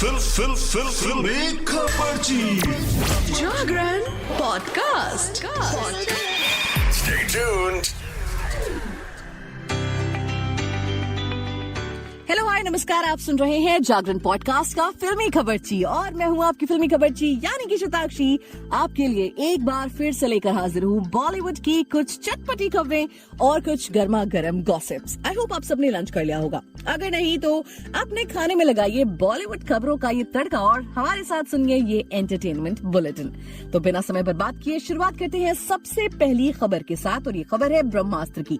फिल्मी खबरची Jagran podcast. Stay tuned. Hello hi नमस्कार, आप सुन रहे हैं जागरण पॉडकास्ट का फिल्मी खबरची और मैं हूं आपकी फिल्मी खबरची यानी कि शताक्षी। आपके लिए एक बार फिर से लेकर हाजिर हूं बॉलीवुड की कुछ चटपटी खबरें और कुछ गर्मा गर्म गॉसिप्स। आई होप आप सबने लंच कर लिया होगा, अगर नहीं तो अपने खाने में लगाइए बॉलीवुड खबरों का ये तड़का और हमारे साथ सुनिए ये एंटरटेनमेंट बुलेटिन। तो बिना समय बर्बाद किए शुरुआत करते हैं सबसे पहली खबर के साथ और ये खबर है ब्रह्मास्त्र की।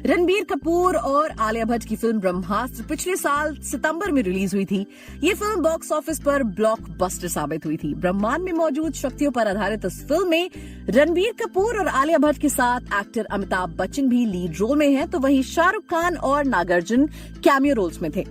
रणबीर कपूर और आलिया भट्ट की फिल्म ब्रह्मास्त्र पिछले साल सितंबर में रिलीज हुई थी। ये फिल्म बॉक्स ऑफिस पर ब्लॉकबस्टर साबित हुई थी। ब्रह्मांड में मौजूद शक्तियों पर आधारित इस फिल्म में रणबीर कपूर और आलिया भट्ट के साथ एक्टर अमिताभ बच्चन भी लीड रोल में हैं, तो वहीं शाहरुख खान और नागार्जुन कैमियो रोल्स में थे।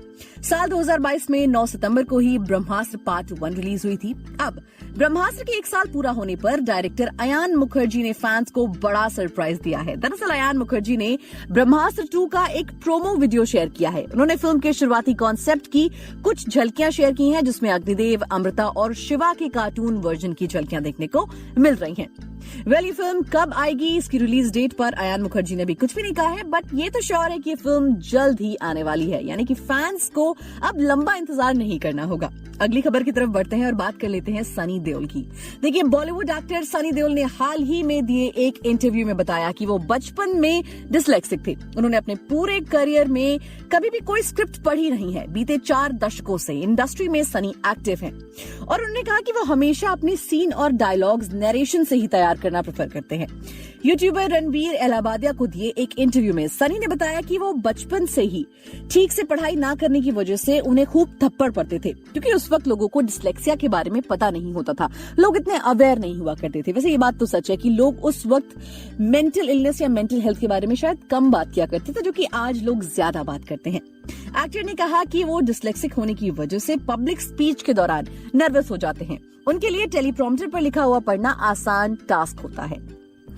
साल 2022 में 9 सितंबर को ही ब्रह्मास्त्र पार्ट 1 रिलीज हुई थी। अब ब्रह्मास्त्र के 1 साल पूरा होने पर डायरेक्टर अयान मुखर्जी ने फैंस को बड़ा सरप्राइज दिया है। दरअसल अयान मुखर्जी ने ब्रह्मास्त्र 2 का एक प्रोमो वीडियो शेयर किया है। उन्होंने फिल्म के शुरुआती कॉन्सेप्ट की कुछ झलकियां शेयर की हैं, जिसमें अग्निदेव, अमृता और शिवा के कार्टून वर्जन की झलकियां देखने को मिल रही हैं। ये फिल्म कब आएगी, इसकी रिलीज डेट पर अयान मुखर्जी ने भी कुछ भी नहीं कहा है, बट ये तो श्योर है कि ये फिल्म जल्द ही आने वाली है, यानी कि फैंस को अब लंबा इंतजार नहीं करना होगा। अगली खबर की तरफ बढ़ते हैं और बात कर लेते हैं सनी देओल की। देखिए, बॉलीवुड एक्टर सनी देओल ने हाल ही में दिए एक इंटरव्यू में बताया कि वो बचपन में डिसलेक्सिक थे। उन्होंने अपने पूरे करियर में कभी भी कोई स्क्रिप्ट पढ़ी नहीं है। बीते 4 दशकों से इंडस्ट्री में सनी एक्टिव हैं और उन्होंने कहा कि वो हमेशा अपने सीन और डायलॉग्स नरेशन से ही तैयार करना प्रेफर करते हैं। यूट्यूबर रणबीर इलाहाबादिया को दिए एक इंटरव्यू में सनी ने बताया कि वो बचपन से ही ठीक से पढ़ाई ना करने की वजह से उन्हें खूब थप्पड़ पड़ते थे, क्योंकि उस वक्त लोगों को डिस्लेक्सिया के बारे में पता नहीं होता था। लोग इतने अवेयर नहीं हुआ करते थे। वैसे ये बात तो सच है कि लोग उस वक्त मेंटल इलनेस या मेंटल हेल्थ के बारे में शायद कम बात किया करते थे, जो कि आज लोग ज्यादा बात करते हैं। एक्टर ने कहा कि वो डिस्लेक्सिक होने की वजह से पब्लिक स्पीच के दौरान नर्वस हो जाते हैं। उनके लिए टेलीप्रॉम्प्टर पर लिखा हुआ पढ़ना आसान टास्क होता है।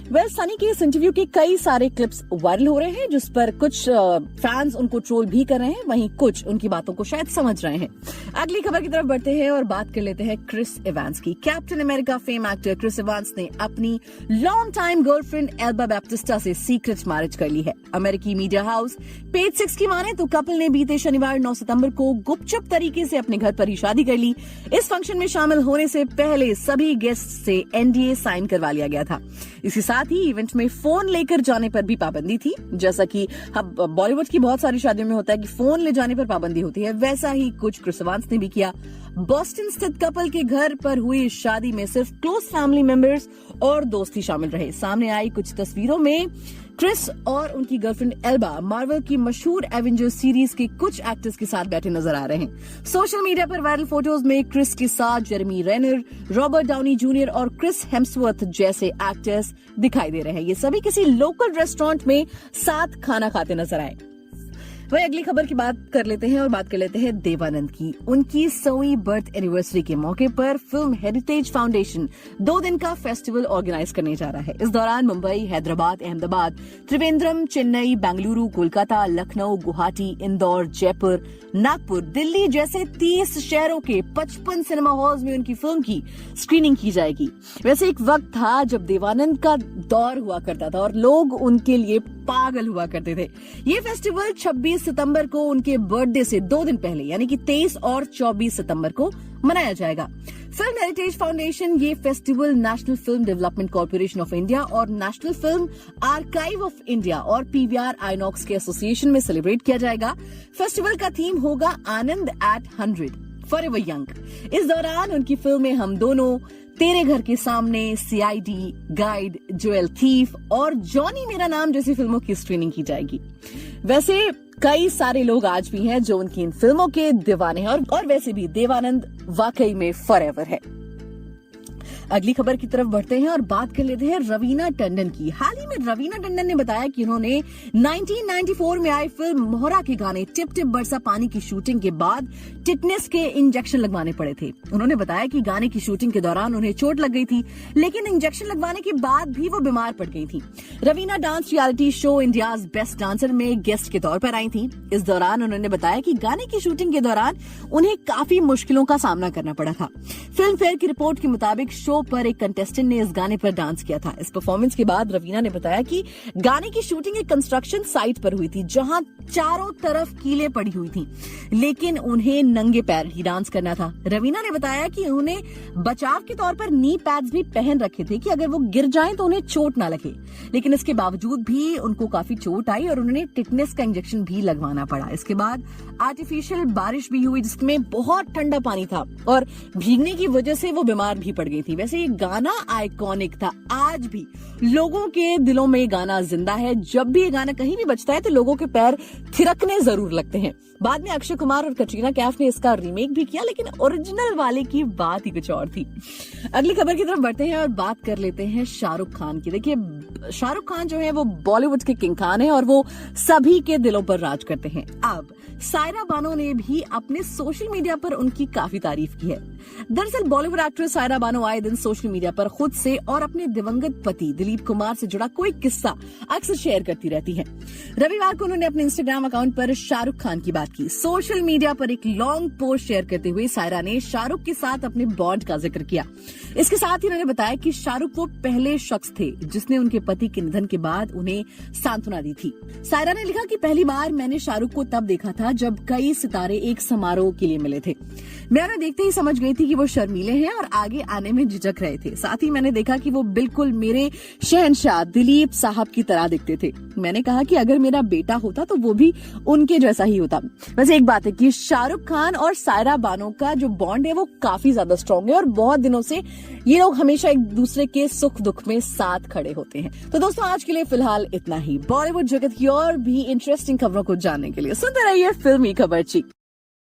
सनी के इस इंटरव्यू के कई सारे क्लिप्स वायरल हो रहे हैं, जिस पर कुछ फैंस उनको ट्रोल भी कर रहे हैं, वहीं कुछ उनकी बातों को शायद समझ रहे हैं। अगली खबर की तरफ बढ़ते हैं और बात कर लेते हैं क्रिस इवांस की। Captain America fame actor Chris Evans ने अपनी long time girlfriend Alba Baptista से सीक्रेट मैरिज कर ली है। अमेरिकी मीडिया हाउस पेज 6 की माने तो कपल ने बीते शनिवार 9 सितंबर को गुपचुप तरीके से अपने घर पर ही शादी कर ली। इस फंक्शन में शामिल होने से पहले सभी गेस्ट से एनडीए साइन करवा लिया गया था। इसी साथ ही इवेंट में फोन लेकर जाने पर भी पाबंदी थी। जैसा कि बॉलीवुड की बहुत सारी शादियों में होता है कि फोन ले जाने पर पाबंदी होती है, वैसा ही कुछ क्रिस इवांस ने भी किया। बॉस्टन स्थित कपल के घर पर हुई इस शादी में सिर्फ क्लोज फैमिली मेंबर्स और दोस्त ही शामिल रहे। सामने आई कुछ तस्वीरों में क्रिस और उनकी गर्लफ्रेंड एल्बा मार्वल की मशहूर एवेंजर्स सीरीज के कुछ एक्टर्स के साथ बैठे नजर आ रहे हैं। सोशल मीडिया पर वायरल फोटोज में क्रिस के साथ जेरेमी रेनर, रॉबर्ट डाउनी जूनियर और क्रिस हेम्सवर्थ जैसे एक्टर्स दिखाई दे रहे हैं। ये सभी किसी लोकल रेस्टोरेंट में साथ खाना खाते नजर आए। वही अगली खबर की बात कर लेते हैं और बात कर लेते हैं देवानंद की। उनकी 100वीं बर्थ एनिवर्सरी के मौके पर फिल्म हेरिटेज फाउंडेशन 2 दिन का फेस्टिवल ऑर्गेनाइज करने जा रहा है। इस दौरान मुंबई, हैदराबाद, अहमदाबाद, त्रिवेंद्रम, चेन्नई, बेंगलुरु, कोलकाता, लखनऊ, गुवाहाटी, इंदौर, जयपुर, नागपुर, दिल्ली जैसे 30 शहरों के 55 सिनेमा हॉल्स में उनकी फिल्म की स्क्रीनिंग की जाएगी। वैसे एक वक्त था जब देवानंद का दौर हुआ करता था और लोग उनके लिए पागल हुआ करते थे। ये फेस्टिवल 26 सितंबर को उनके बर्थडे से 2 दिन पहले यानी कि 23 और 24 सितंबर को मनाया जाएगा। फिल्म हेरिटेज फाउंडेशन ये festival national film development corporation of India और national film archive of India और पीवीआर आइनॉक्स के एसोसिएशन में सेलिब्रेट किया जाएगा। फेस्टिवल का थीम होगा आनंद एट 100 फॉरएवर यंग। इस दौरान उनकी फिल्में हम दोनों, तेरे घर के सामने, सीआईडी, गाइड, ज्वेल थीफ और जॉनी मेरा नाम जैसी फिल्मों की स्क्रीनिंग की जाएगी। वैसे कई सारे लोग आज भी हैं जो उनकी इन फिल्मों के दीवाने हैं और वैसे भी देवानंद वाकई में फॉरएवर है। अगली खबर की तरफ बढ़ते हैं और बात कर लेते हैं रवीना टंडन की। हाल ही में रवीना टंडन ने बताया कि उन्होंने 1994 में आई फिल्म मोहरा के गाने टिप टिप बरसा पानी की शूटिंग के बाद टिटनेस के इंजेक्शन लगवाने पड़े थे। उन्होंने बताया कि गाने की शूटिंग के दौरान उन्हें चोट लग गई थी, लेकिन इंजेक्शन लगवाने के बाद भी वो बीमार पड़ गई थी। Raveena dance reality show India's best dancer में गेस्ट के तौर पर आई थी। इस दौरान उन्होंने बताया कि गाने की शूटिंग के दौरान उन्हें काफी मुश्किलों का सामना करना पड़ा था। फिल्म फेयर की रिपोर्ट के मुताबिक शो पर एक कंटेस्टेंट ने इस गाने पर डांस किया था। इस परफॉर्मेंस के बाद रवीना ने बताया कि गाने की शूटिंग एक कंस्ट्रक्शन साइट पर हुई थी, जहां चारों तरफ कीलें पड़ी हुई थी, लेकिन उन्हें नंगे पैर ही डांस करना था। रवीना ने बताया कि उन्हें बचाव के तौर पर नी पैड्स भी पहन रखे थे कि अगर वो गिर जाएं तो उन्हें चोट ना लगे, लेकिन इसके बावजूद भी उनको काफी चोट आई और उन्हें टिटनेस का इंजेक्शन भी लगवाना पड़ा। इसके बाद आर्टिफिशियल बारिश भी हुई, जिसमें बहुत ठंडा पानी था और भीगने की वजह से वो बीमार भी पड़ गई थी। वैसे ये गाना आइकॉनिक था, आज भी लोगों के दिलों में ये गाना जिंदा है। जब भी ये गाना कहीं भी बजता है तो लोगों के पैर थिरकने जरूर लगते हैं। बाद में अक्षय कुमार और कटरीना कैफ ने इसका रीमेक भी किया, लेकिन ओरिजिनल वाले की बात ही कुछ और थी। अगली खबर की तरफ बढ़ते हैं और बात कर लेते हैं शाहरुख खान की। देखिए, शाहरुख खान जो है वो बॉलीवुड के किंग खान है और वो सभी के दिलों पर राज करते हैं। अब सायरा बानो ने भी अपने सोशल मीडिया पर उनकी काफी तारीफ की है। दरअसल बॉलीवुड एक्ट्रेस सायरा बानो आए दिन सोशल मीडिया पर खुद से और अपने दिवंगत पति दिलीप कुमार से जुड़ा कोई किस्सा अक्सर शेयर करती रहती है। रविवार को उन्होंने अपने इंस्टाग्राम अकाउंट पर शाहरुख खान की बात की। सोशल मीडिया पर एक लॉन्ग पोस्ट शेयर करते हुए सायरा ने शाहरुख के साथ अपने बॉन्ड का जिक्र किया। इसके साथ ही उन्होंने बताया कि शाहरुख वो पहले शख्स थे जिसने उनके पति के निधन के बाद उन्हें सांत्वना दी थी। सायरा ने लिखा कि पहली बार मैंने शाहरुख को तब देखा था जब कई सितारे एक समारोह के लिए मिले थे। मैं उन्हें देखते ही समझ गई थी कि वो शर्मीले हैं और आगे आने में झिझक रहे थे। साथ ही मैंने देखा कि वो बिल्कुल मेरे शहंशाह दिलीप साहब की तरह दिखते थे। मैंने कहा कि अगर मेरा बेटा होता तो वो भी उनके जैसा ही होता। वैसे एक बात है कि शाहरुख खान और सायरा बानो का जो बॉन्ड है वो काफी ज्यादा स्ट्रॉन्ग है और बहुत दिनों से ये लोग हमेशा एक दूसरे के सुख दुख में साथ खड़े होते हैं। तो दोस्तों, आज के लिए फिलहाल इतना ही। बॉलीवुड जगत की और भी इंटरेस्टिंग खबरों को जानने के लिए सुनते रहिए फिल्मी खबरची।